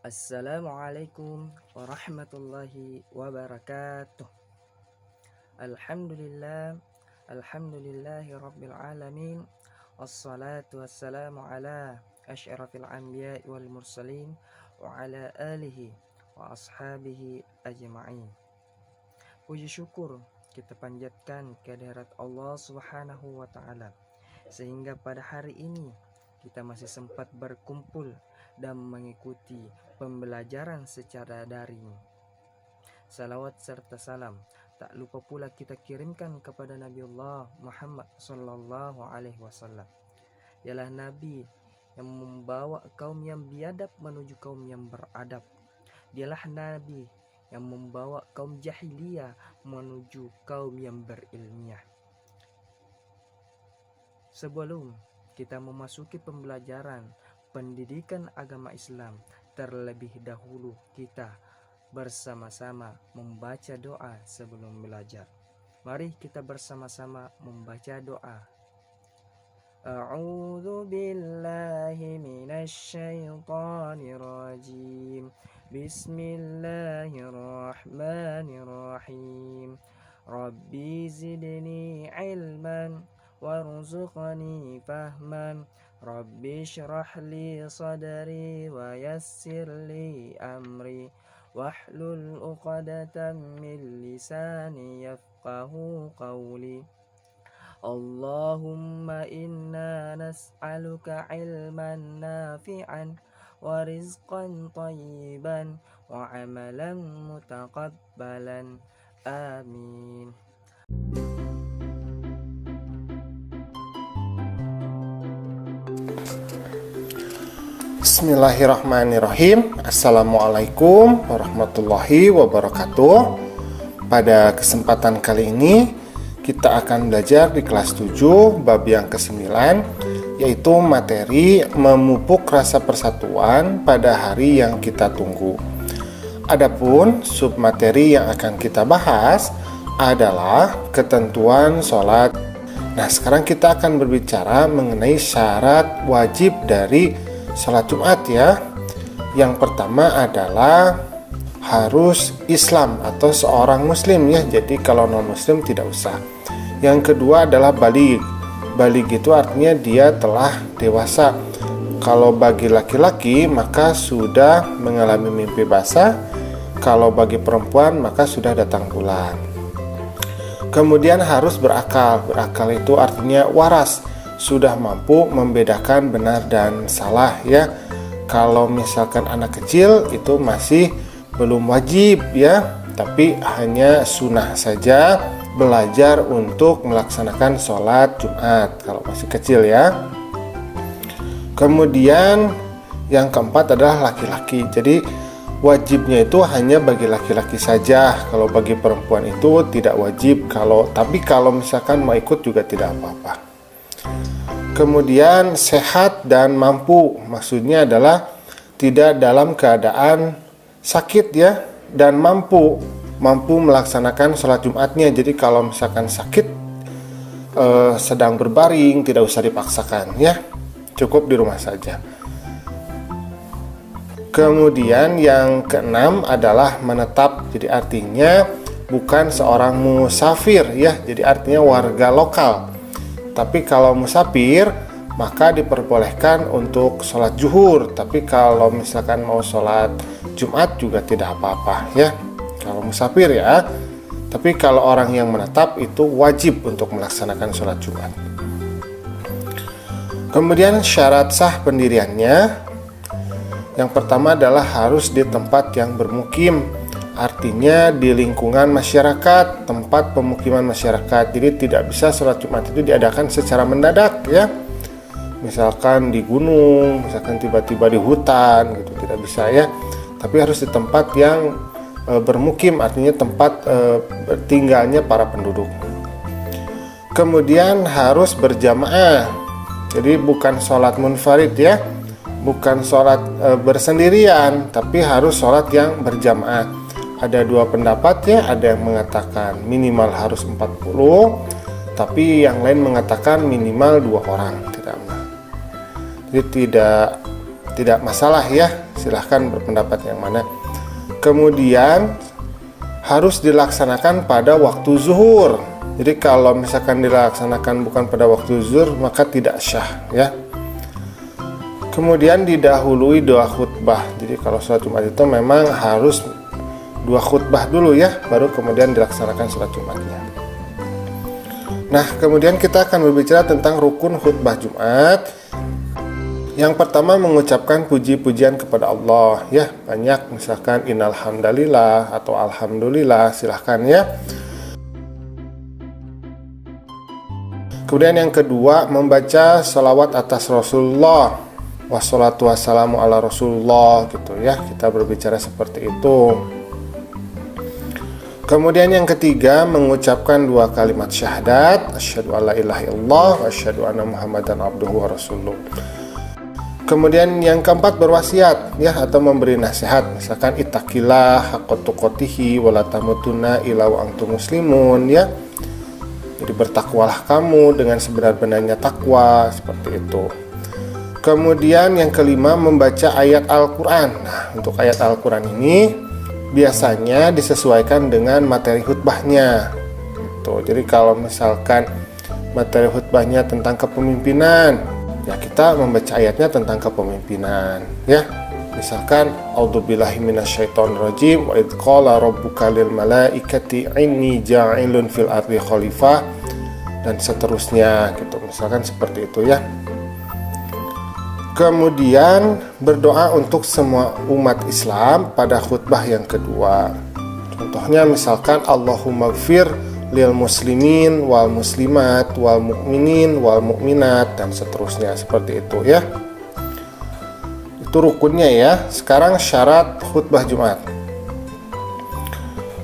Assalamualaikum warahmatullahi wabarakatuh. Alhamdulillah, alhamdulillahi rabbil alamin. Wassalatu wassalamu ala asyrafil anbiya wal mursalin wa ala alihi wa ashabihi ajma'in. Puji syukur kita panjatkan kehadirat Allah Subhanahu wa taala sehingga pada hari ini kita masih sempat berkumpul dan mengikuti pembelajaran secara daring. Salawat serta salam tak lupa pula kita kirimkan kepada Nabiullah Muhammad sallallahu alaihi wasallam. Ialah nabi yang membawa kaum yang biadab menuju kaum yang beradab. Dialah nabi yang membawa kaum jahiliyah menuju kaum yang berilmiah. Sebelum kita memasuki pembelajaran pendidikan agama Islam, terlebih dahulu kita bersama-sama membaca doa sebelum belajar. Mari kita bersama-sama membaca doa. A'udzu billahi minasy syaithanir rajim. Bismillahirrahmanirrahim. Rabbi zidni ilman warzuqni fahman. Rabbi syrah li sadri wa yassir li amri wahlul 'uqdatam min lisani yafqahu qawli. Allahumma inna nas'aluka ilman nafi'an wa rizqan thayyiban wa amalan mutaqabbalan. Amin. Bismillahirrahmanirrahim. Assalamualaikum warahmatullahi wabarakatuh. Pada kesempatan kali ini kita akan belajar di kelas 7 bab yang ke-9, yaitu materi memupuk rasa persatuan pada hari yang kita tunggu. Adapun submateri yang akan kita bahas adalah ketentuan sholat. Nah, sekarang kita akan berbicara mengenai syarat wajib dari sholat Jumat ya. Yang pertama adalah harus Islam atau seorang muslim ya. Jadi kalau non muslim tidak usah. Yang kedua adalah baligh. Baligh itu artinya dia telah dewasa. Kalau bagi laki-laki maka sudah mengalami mimpi basah. Kalau bagi perempuan maka sudah datang bulan. Kemudian harus berakal. Berakal itu artinya waras, sudah mampu membedakan benar dan salah ya. Kalau misalkan anak kecil itu masih belum wajib ya, tapi hanya sunnah saja belajar untuk melaksanakan sholat Jumat kalau masih kecil ya. Kemudian yang keempat adalah laki-laki. Jadi wajibnya itu hanya bagi laki-laki saja. Kalau bagi perempuan itu tidak wajib. Tapi kalau misalkan mau ikut juga tidak apa-apa. Kemudian sehat dan mampu, maksudnya adalah tidak dalam keadaan sakit ya, dan mampu melaksanakan sholat Jumatnya. Jadi kalau misalkan sakit sedang berbaring tidak usah dipaksakan ya, cukup di rumah saja. Kemudian yang keenam adalah menetap, jadi artinya bukan seorang musafir ya, jadi artinya warga lokal. Tapi kalau musafir maka diperbolehkan untuk sholat zuhur. Tapi kalau misalkan mau sholat Jumat juga tidak apa-apa ya, kalau musafir ya. Tapi kalau orang yang menetap itu wajib untuk melaksanakan sholat Jumat. Kemudian syarat sah pendiriannya, yang pertama adalah harus di tempat yang bermukim. Artinya di lingkungan masyarakat, tempat pemukiman masyarakat. Jadi tidak bisa sholat Jumat itu diadakan secara mendadak ya. Misalkan di gunung, misalkan tiba-tiba di hutan gitu, tidak bisa ya. Tapi harus di tempat yang bermukim, artinya tempat tinggalnya para penduduk. Kemudian harus berjamaah. Jadi bukan sholat munfarid ya, bukan sholat bersendirian, tapi harus sholat yang berjamaah. Ada dua pendapat ya, ada yang mengatakan minimal harus 40, tapi yang lain mengatakan minimal 2 orang. Jadi tidak masalah ya silahkan berpendapat yang mana. Kemudian harus dilaksanakan pada waktu zuhur. Jadi kalau misalkan dilaksanakan bukan pada waktu zuhur maka tidak syah ya. Kemudian didahului doa khutbah. Jadi kalau sholat Jumat itu memang harus 2 khutbah dulu ya, baru kemudian dilaksanakan sholat Jumatnya. Nah, kemudian kita akan berbicara tentang rukun khutbah Jumat. Yang pertama mengucapkan puji-pujian kepada Allah ya, banyak misalkan innal hamdalillah atau alhamdulillah, silahkan ya. Kemudian yang kedua membaca salawat atas Rasulullah, wassalatu wassalamu ala Rasulullah gitu ya, kita berbicara seperti itu. Kemudian yang ketiga mengucapkan 2 kalimat syahadat, asyhadu alla ilaha illallah wa asyhadu anna muhammadan abduhu wa rasuluh. Kemudian yang keempat berwasiat ya, atau memberi nasihat, misalkan ittaqillah haqqa tuqatihi wa la tamutunna illa wa antum muslimun ya. Jadi bertakwalah kamu dengan sebenar-benarnya takwa, seperti itu. Kemudian yang kelima membaca ayat Al-Quran. Nah, untuk ayat Al-Quran ini biasanya disesuaikan dengan materi khutbahnya gitu. Jadi kalau misalkan materi khutbahnya tentang kepemimpinan, ya kita membaca ayatnya tentang kepemimpinan ya. Misalkan a'udzubillahi minasyaitonirrajim wa idz qala rabbuka lil malaikati inni ja'ilun fil ardi khalifah, dan seterusnya gitu. Misalkan seperti itu ya. Kemudian berdoa untuk semua umat Islam pada khutbah yang kedua. Contohnya misalkan Allahumma gfir lil muslimin wal muslimat wal mu'minin wal mu'minat, dan seterusnya seperti itu ya. Itu rukunnya ya. Sekarang syarat khutbah Jumat.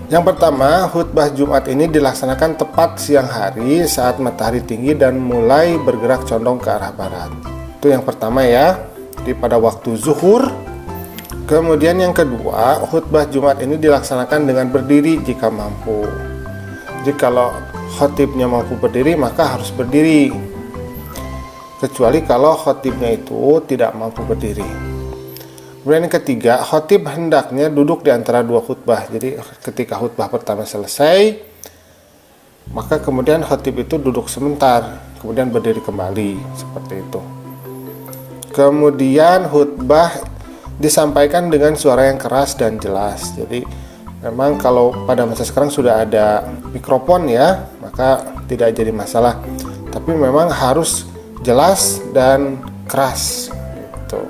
Yang pertama, khutbah Jumat ini dilaksanakan tepat siang hari saat matahari tinggi dan mulai bergerak condong ke arah barat. Itu yang pertama ya, jadi pada waktu zuhur. Kemudian yang kedua, khutbah Jumat ini dilaksanakan dengan berdiri jika mampu. Jadi kalau khotibnya mampu berdiri maka harus berdiri, kecuali kalau khotibnya itu tidak mampu berdiri. Kemudian yang ketiga, khotib hendaknya duduk di antara 2 khutbah. Jadi ketika khutbah pertama selesai, maka kemudian khotib itu duduk sebentar, kemudian berdiri kembali, seperti itu. Kemudian khutbah disampaikan dengan suara yang keras dan jelas. Jadi memang kalau pada masa sekarang sudah ada mikrofon ya, maka tidak jadi masalah. Tapi memang harus jelas dan keras gitu.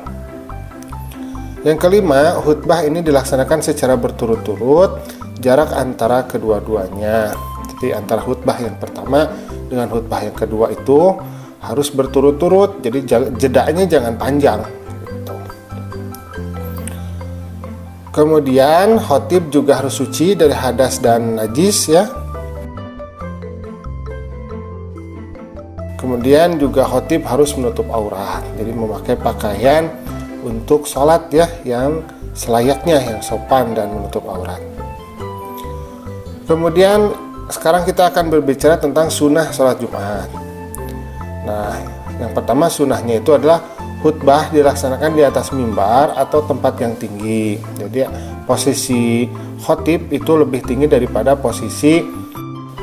Yang kelima, khutbah ini dilaksanakan secara berturut-turut, jarak antara kedua-duanya. Jadi antara khutbah yang pertama dengan khutbah yang kedua itu harus berturut-turut, jadi jedanya jangan panjang gitu. Kemudian khotib juga harus suci dari hadas dan najis ya. Kemudian juga khotib harus menutup aurat, jadi memakai pakaian untuk sholat ya, yang selayaknya, yang sopan dan menutup aurat. Kemudian sekarang kita akan berbicara tentang sunnah sholat Jumat. Nah, yang pertama sunnahnya itu adalah khutbah dilaksanakan di atas mimbar atau tempat yang tinggi. Jadi posisi khotib itu lebih tinggi daripada posisi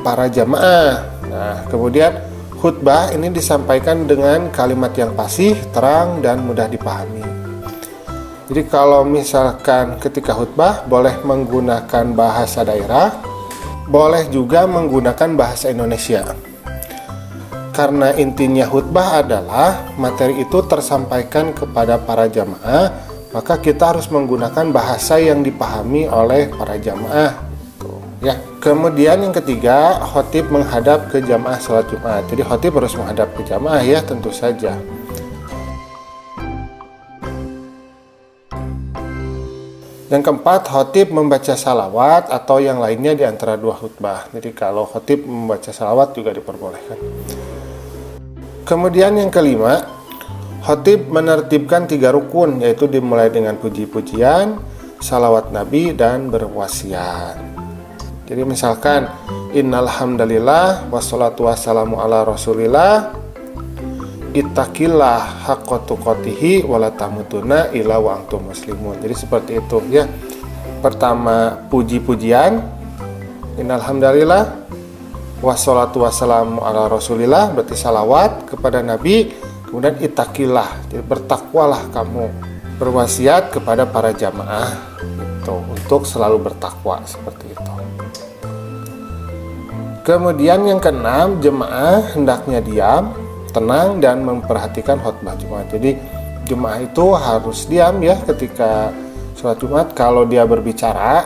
para jamaah. Nah, kemudian khutbah ini disampaikan dengan kalimat yang fasih, terang, dan mudah dipahami. Jadi kalau misalkan ketika khutbah boleh menggunakan bahasa daerah, boleh juga menggunakan bahasa Indonesia. Karena intinya khutbah adalah materi itu tersampaikan kepada para jamaah, maka kita harus menggunakan bahasa yang dipahami oleh para jamaah. Ya. Kemudian yang ketiga, khotib menghadap ke jamaah sholat Jumat. Jadi khotib harus menghadap ke jamaah ya, tentu saja. Yang keempat, khotib membaca salawat atau yang lainnya di antara 2 khutbah. Jadi kalau khotib membaca salawat juga diperbolehkan. Kemudian yang kelima, khotib menertibkan 3 rukun, yaitu dimulai dengan puji-pujian, salawat Nabi, dan berwasiat. Jadi misalkan innal hamdalillah wassalatu wassalamu ala Rasulillah, ittaqillah haqqa tuqatihi wala tamutunna illa wa antum muslimun. Jadi seperti itu ya. Pertama puji-pujian, innalhamdulillah, wassalatu wassalamu ala rasulillah, berarti salawat kepada Nabi. Kemudian ittaqillah, jadi bertakwalah kamu. Berwasiat kepada para jamaah itu untuk selalu bertakwa seperti itu. Kemudian yang keenam, jemaah hendaknya diam, tenang, dan memperhatikan khutbah Jumat. Jadi jemaah itu harus diam ya ketika sholat Jumat. Kalau dia berbicara,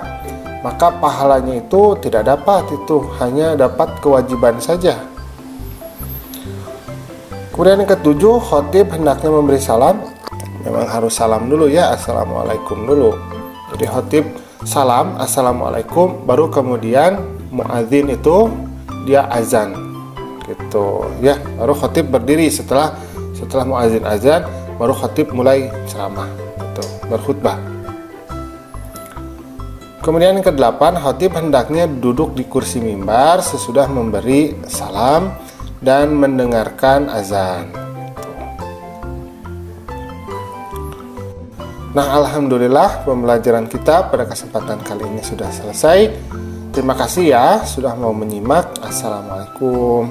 maka pahalanya itu tidak dapat, itu hanya dapat kewajiban saja. Kemudian yang ketujuh, khotib hendaknya memberi salam. Memang harus salam dulu ya, assalamualaikum dulu. Jadi khotib salam, assalamualaikum, baru kemudian muadzin itu dia azan gitu ya, baru khotib berdiri setelah muadzin azan, baru khotib mulai ceramah gitu, berkhutbah. Kemudian yang ke-8, khotib hendaknya duduk di kursi mimbar sesudah memberi salam dan mendengarkan azan. Nah, alhamdulillah pembelajaran kita pada kesempatan kali ini sudah selesai. Terima kasih ya sudah mau menyimak. Assalamualaikum.